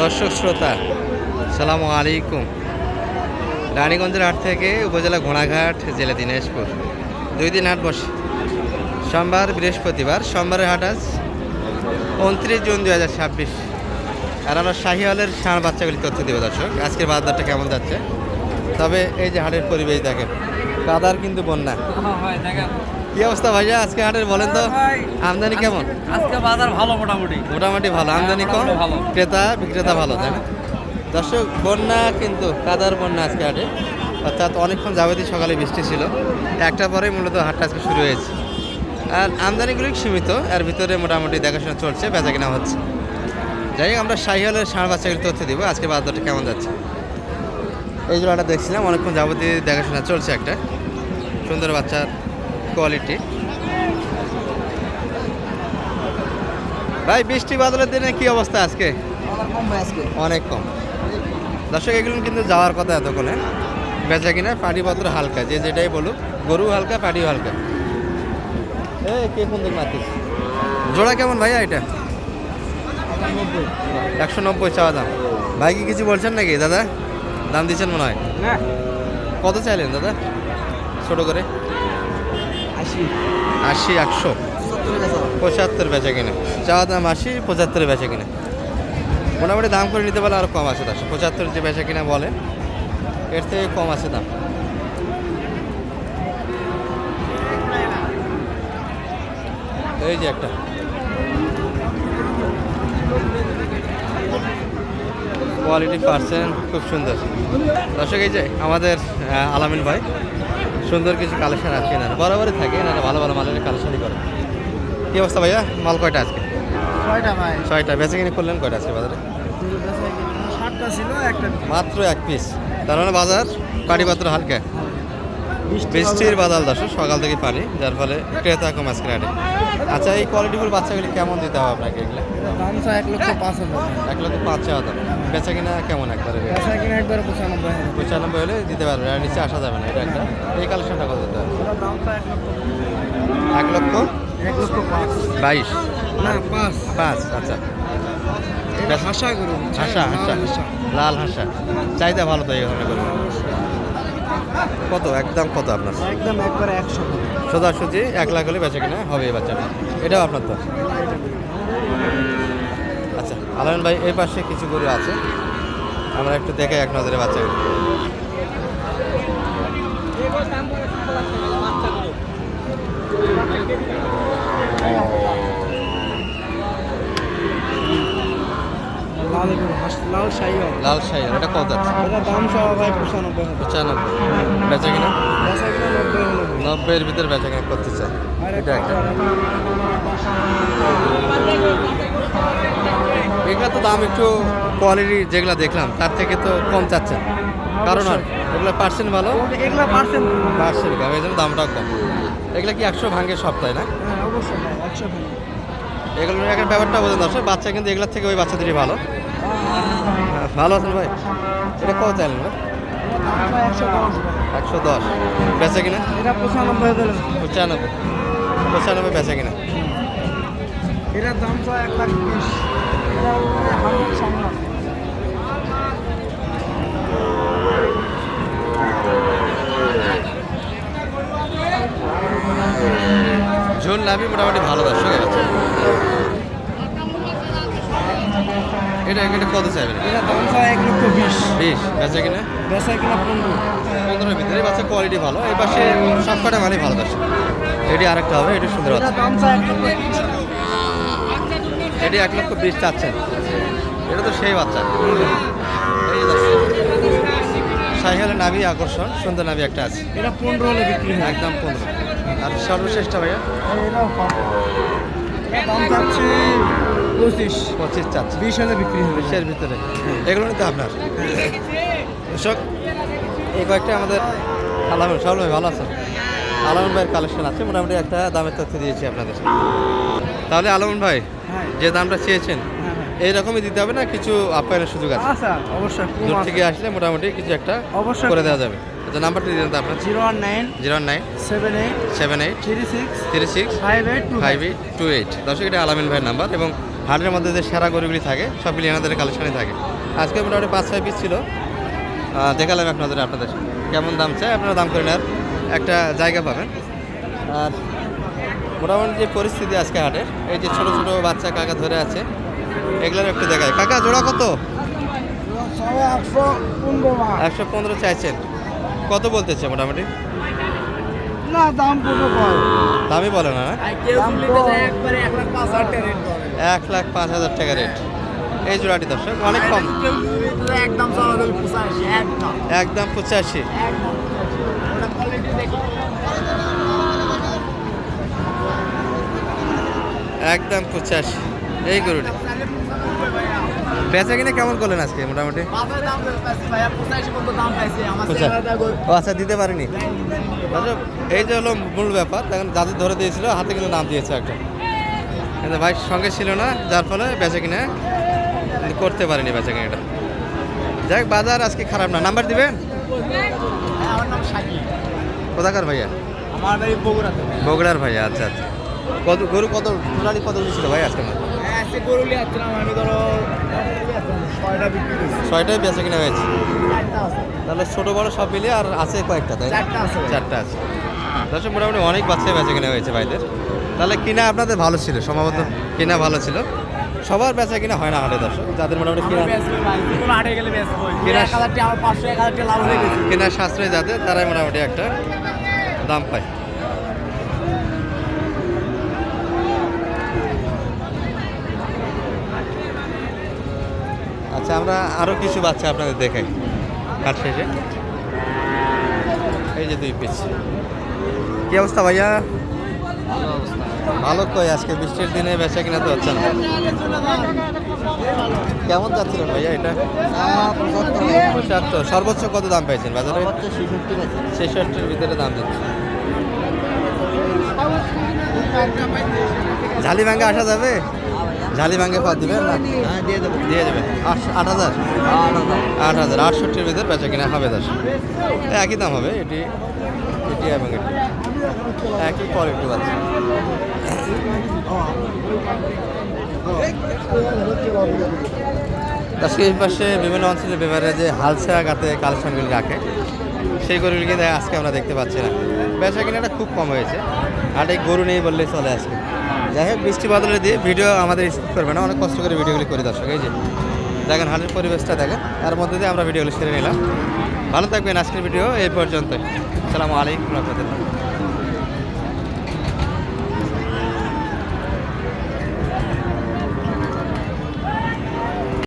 দর্শক শ্রোতা সালামু আলাইকুম। রানীগঞ্জের হাট থেকে উপজেলা ঘোড়াঘাট, জেলা দিনাজপুর। 2 দিন হাট বসে, সোমবার বৃহস্পতিবার। সোমবারের হাট আজ 29 জুন 2026। আর আমরা শাহিওয়ালের ষাঁড় বাচ্চাগুলি তথ্য দেবো দর্শক। আজকের বাজারটা কেমন যাচ্ছে, তবে এই যে হাটের পরিবেশ দেখেন, কাদার কিন্তু বন্যা। কি অবস্থা ভাইয়া আজকে হাটের বলেন তো? আমদানি কেমন? আজকে বাজার ভালো, মোটামুটি ভালো। আমদানি কম, ক্রেতা বিক্রেতা ভালো, তাই না দর্শক? বন্যা কিন্তু, কাদার বন্যা আজকে হাটে। অর্থাৎ অনেকক্ষণ যাবতীয় সকালে বৃষ্টি ছিল, একটা পরে মূলত হাটটা আজকে শুরু হয়েছে। আর আমদানিগুলি সীমিত, এর ভিতরে মোটামুটি দেখাশোনা চলছে, বেচা কেনা হচ্ছে। যাই হোক, আমরা শাহিওয়ালের ষাঁড় বাচ্চাগুলি তথ্য দিব আজকে বাজারটা কেমন যাচ্ছে। এই জোড়াটা দেখছিলাম, অনেকক্ষণ যাবতীয় দেখাশোনা চলছে। একটা সুন্দর বাচ্চার কোয়ালিটি। ভাই বৃষ্টি বাদলের দিনে কি অবস্থা আজকে? অনেক কম দর্শক। এগুলো কিন্তু যাওয়ার কথা এতক্ষণে, বেচা কিনা পাটিপত্র হালকা, যে যেটাই বলুক, গরু হালকা, পাটিও হালকা। কে কোন দিক মাতিস? জোড়া কেমন ভাইয়া এটা? 190 চাওয়া দাম। ভাই কি কিছু বলছেন নাকি দাদা? দাম দিচ্ছেন মনে হয়। কত চাইলেন দাদা ছোট করে? 80 100 75 বেচা কিনা। চাওয়া দাম 80, 75 বেচা কিনা। মোটামুটি দাম করে নিতে পারলে আরও কম আছে। 75 যে বেচা কিনা বলে, এর থেকে কম আছে দাম। এই যে একটা কোয়ালিটি পার্সেন্ট খুব সুন্দর দর্শক। এই যে আমাদের আলামিন ভাই সুন্দর কিছু কালেকশন আছে, না বরাবরই থাকে, না ভালো ভালো মালের কালেকশনই করে। কি অবস্থা ভাইয়া, মাল কয়টা আজকে? 6টা ভাই। 6টা বেচা কিনে করলেন কয়টা আজকে বাজারে? 7টা ছিল, একটা মাত্র 1 পিস। তার মানে বাজার পাটিপত্র হালকা, বৃষ্টির বাদল দর্শক, সকাল থেকে পানি, যার ফলে ক্রেতা কম আজকে হাটে। আচ্ছা, এই কোয়ালিটিফুল বাচ্চাগুলি কেমন দিতে হবে আপনাকে? এগুলো দাম 1,05,000। 1,05,000 চাওয়া দাম। বেচা কিনা কেমন? একবারে বেচা কিনা একবারে 95,000। 95 হলে দিতে পারবে, আর নিচে আসা যাবে না। এটা একটা, এই কালেকশনটা কত দিতে হবে? দাম 1,22,000 না 5। আচ্ছা, এটা হাসা করু, হাসা লাল হাসা। চাহিদা ভালো তো এই ধরনের করুন। কত একদম, কত আপনার? একদম একবারে 100। সোজাসুজি 1 লাখ হলে বেচা কিনা হবে এই বাচ্চাটা। এটাও আপনার তো? আচ্ছা আলামিন ভাই, এই পাশে কিছু গরু আছে, আমরা একটু দেখে এক নজরে বাচ্চাগুলো। লাল শাহী, এটা কত আছে? এটা দাম চাওয়া ভাই 95,000। 95 বেচা কিনা? বেচা কিনা 90 হলো। 90-এর ভিতরে বেচা কিনা করতে চাই। এটা একটা, এগুলো তো দাম একটু কোয়ালিটি যেগুলো দেখলাম তার থেকে তো কম চাচ্ছেন, কারণ আর এগুলো পার্সেন্ট ভালো, এগুলা পার্সেন্ট কম, এই জন্য দামটাও কম। এগুলো কি 100 ভাঙে সপ্তাহে না? হ্যাঁ অবশ্যই ভাই, 100 ভাই। এগুলোর একটা ব্যাপারটা বোঝেন দর্শক, বাচ্চা কিন্তু এগুলোর থেকে ওই বাচ্চাদেরই ভালো। ভালো আছেন ভাই? এটা কত চাইলেন ভাই? 110 বেচা কিনা? এটা 95 দিলাম। 95 বেচা কিনা। এটার দাম তো 1,20,000। এটা হালকা সামনে। ঝোল নাবি মোটামুটি ভালো দর্শক আছে। এটা কত চাইবেন? এটা দাম তো 1,20,000। 20 বেচা কিনা? বেচা কিনা 15। 15-এর ভিতরে বাচ্চা, কোয়ালিটি ভালো। এই পাশে সব কটা মালই ভালো দর্শক। এটি আরেকটা হবে, এটি সুন্দর এটা বাচ্চা। দাম তো 1,20,000। এটি 1,20,000 চাচ্ছেন। এটা তো সেই বাচ্চা। এই দর্শক, শাহিওয়ালের নাভি আকর্ষণ, সুন্দর নাভি একটা আছে। এটা 15 হলে বিক্রি হয়। একদম 15। আর সর্বশ্রেষ্ঠ ভাইয়া? এটাও কম। এটা দাম চাচ্ছি 25 চাচ্ছে। 20 হলে বিক্রি হবে। 20-এর ভিতরে এগুলো নিতে আপনার দর্শক। এই কয়েকটা আমাদের আলামিন, সব ভাই ভালো আছেন? আলামিন ভাইয়ের কালেকশন আছে, মোটামুটি একটা দামের তথ্য দিয়েছি আপনাদের। তাহলে আলামিন ভাই, হ্যাঁ যে দামটা চেয়েছেন এইরকমই দিতে হবে না? কিছু আপ্যায়নের সুযোগ আছে? আচ্ছা অবশ্যই। দূর থেকে আসলে মোটামুটি কিছু একটা অবশ্যই করে দেওয়া যাবে। আচ্ছা, নাম্বারটা দিয়ে দেন তো আপনার। 019 09 78 78 36 36 58 5828। দর্শক, এটা আলামিন ভাইয়ের নাম্বার, এবং হাটের মধ্যে যে সেরা গরুগুলি থাকে সবগুলি এনাদের কালেকশনে থাকে। আজকে মোটামুটি 5-6 পিস ছিল, দেখালাম এক নজরে আপনাদের কেমন দাম চাই, আপনারা দাম করে নেওয়ার একটা জায়গা পাবেন। আর মোটামুটি যে পরিস্থিতি আজকে হাটের, এই যে ছোটো ছোটো বাচ্চা কাকা ধরে আছে এগুলোর একটু দেখায়। কাকা জোড়া কত? 115 চাইছেন, কত বলতেছে মোটামুটি? না দাম কত কয়? দামই বলে না, 1,05,000 টাকা রেট এই জোড়াটি দর্শক, অনেক কম, একদম 85। একদম 85 এই গরুটি। বেচা কিনে কেমন করলেন আজকে মোটামুটি? ও আচ্ছা, দিতে পারিনি। আচ্ছা, এই যে হলো মূল ব্যাপার, এখন যাদের ধরে দিয়েছিল হাতে কিন্তু নাম দিয়েছে একটা, কিন্তু ভাই সঙ্গে ছিল না, যার ফলে বেচা কিনে করতে পারিনি বেচা কিনেটা। যাই হোক, বাজার আজকে খারাপ না। নাম্বার দিবেন? আমার নাম শাকিব। কোথাকার ভাইয়া? আমার বাড়ি বগুড়াতে। বগুড়ার ভাইয়া, আচ্ছা আচ্ছা। কত গরু, কত টোটালি কত ছিল ভাই আজকে? আজকে গরু নিয়ে আসছিলাম আমি, ধরো 6টা বিক্রি করছি। 6টাই বেচা কিনা হয়েছে, 4টা আছে। তাহলে ছোটো বড়ো সব মিলিয়ে আর আছে কয়েকটা, তাই না? 4টা আছে। 4টা আছে। দর্শক মোটামুটি অনেক বাচ্চাই বেচা কিনা হয়েছে ভাইদের। তাহলে কিনা আপনাদের ভালো ছিল, সম্ভবত কিনা ভালো ছিল। সবার বেচা কিনা হয় না হাটে দর্শক, যাদের মোটামুটি কিনা হাটে গেলে বেচবো। কিনা 1000 টাকা, 500 1000 টাকা লাভ হয়ে গেছে। কিনা সাশ্রয় যাদের, তারাই মোটামুটি একটা দাম পায়। আচ্ছা, আমরা আরও কিছু বাচ্চা আপনাদের দেখাই কাঠ শেষে। এই যে 2 পিস। কি অবস্থা ভাইয়া? ভালো কই, আজকে বৃষ্টির দিনে বেচা কিনা তো হচ্ছে না। কেমন যাচ্ছিলেন ভাইয়া এটা? 75। সর্বোচ্চ কত দাম পাইছেন বাজারে? 66-র ভিতরে দাম দিচ্ছে। ঝালি ভাঙ্গে আসা যাবে? ঝালি ভাঙ্গে পা দিবেন না? দিয়ে দেবেন। 8,000। 8,000 68-র ভিতরে বেচা কিনা হবে দর্শক, একই দাম হবে। এটি এবং এটি একই কোয়ালিটি বাচ্চা। আজকে এই পাশে বিভিন্ন অঞ্চলে ব্যবহারে যে হালসা গাতে কালেকশনগুলি রাখে, সেই গরুগুলি কিন্তু আজকে আমরা দেখতে পাচ্ছি না। বেচা কিনাটা খুব কম হয়েছে, আর এই গরু নেই বললেই চলে আজকে। যাই হোক, বৃষ্টি বাদলে দিয়ে ভিডিও আমাদের স্কিপ করবে না, অনেক কষ্ট করে ভিডিওগুলি করি দর্শক। এই যে দেখেন হাটের পরিবেশটা দেখেন, তার মধ্যে দিয়ে আমরা ভিডিওগুলি সেরে নিলাম। ভালো থাকবেন, আজকের ভিডিও এই পর্যন্তই। আসসালামু আলাইকুম রহমতুল্লাহ।